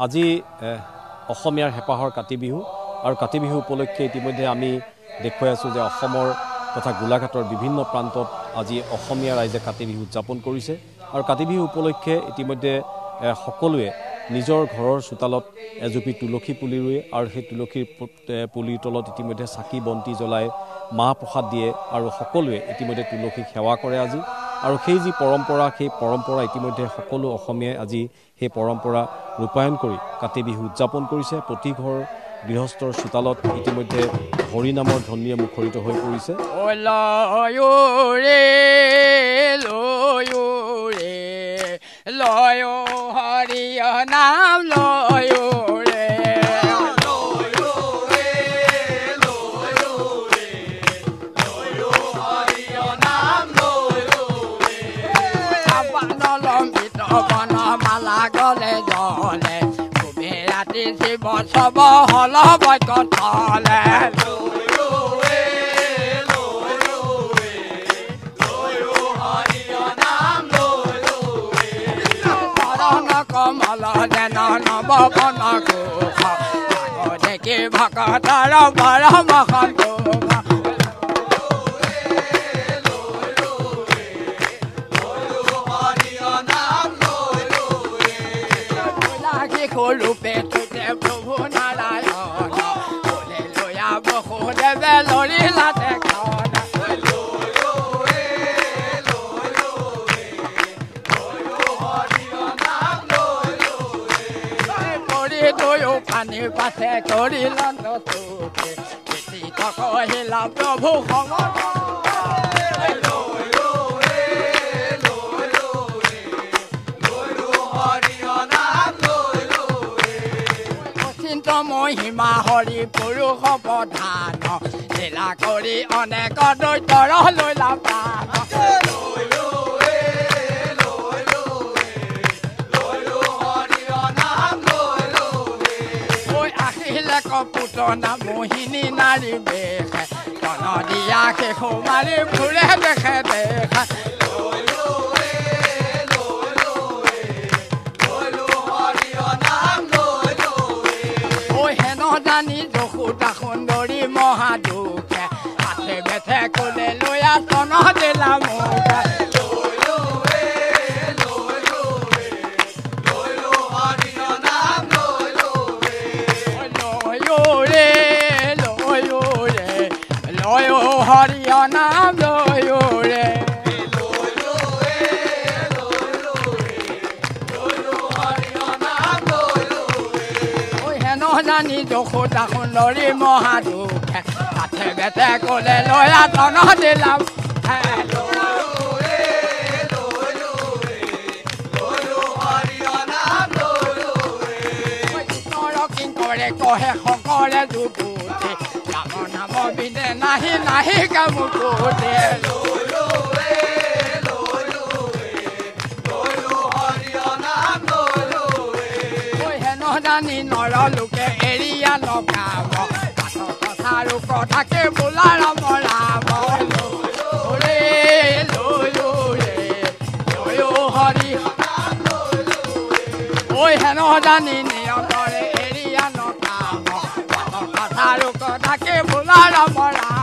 আজি অসমীয়াৰ হেঁপাহৰ কাতি বিহু আৰু কাতি বিহু উপলক্ষে ইতিমধ্যে আমি দেখুৱাই আছোঁ যে অসমৰ তথা গোলাঘাটৰ বিভিন্ন প্ৰান্তত আজি অসমীয়া ৰাইজে কাতি বিহু উদযাপন কৰিছে আৰু কাতি বিহু উপলক্ষে ইতিমধ্যে সকলোৱে নিজৰ ঘৰৰ চোতালত এজুপি তুলসী পুলি ৰুৱে আৰু সেই তুলসীৰ পুলিৰ তলত ইতিমধ্যে চাকি বন্তি জ্বলাই মাহ প্ৰসাদ দিয়ে আৰু সকলোৱে ইতিমধ্যে তুলসীক সেৱা কৰে আজি আৰু সেই যি পৰম্পৰা ইতিমধ্যে সকলো অসমীয়াই আজি সেই পৰম্পৰা ৰূপায়ণ কৰি কাতি বিহু উদযাপন কৰিছে। প্ৰতি ঘৰ গৃহস্থৰ চোতালত ইতিমধ্যে হৰি নামৰ ধ্বনিয়ে মুখৰিত হৈ পৰিছে। সব হল বৈকলে কমল যেন নবন দেখি ভকতৰ পৰমখন ৰূপে প্ৰভু নাৰায়ণ লয়া বসুদেৱে লৰিলা দেখন কৰি দুয়ো পানী পাছে কৰিল কহিলা প্ৰভু মহিমা হৰি পুৰুষ প্ৰধান লীলা কৰি অনেক দৈতৰ লৈলা প্ৰাণ আহিলে কপুতনা মোহিনী নাৰী বেশে তন দিয়া শেষো মাৰি ফুৰে দেখে দেখা জানি যশোদা সুন্দৰী মহাদুখে হাতে বেঠে কোলে লয়া তন দিলা মুখে লয় হৰিয় নাম লয় ৰে জানি যশোদা সুন্দৰী মহাদুখে হাতে বেতে কোলে লয়া তন দিলাম কিংকৰে কহে সকলে যুগুতে ৰাম নাম বিনে নাহি নাহি কামুকুতে জানি নৰ লোকে এৰিয়া নগাব কথাৰো কথাকে বোলা ৰাম ৰাম হৰি ঐ হেন জানি নিয়ন্ত্ৰণে এৰিয়া নগাব কথাৰো কথাকে বোলা ৰাম ৰাম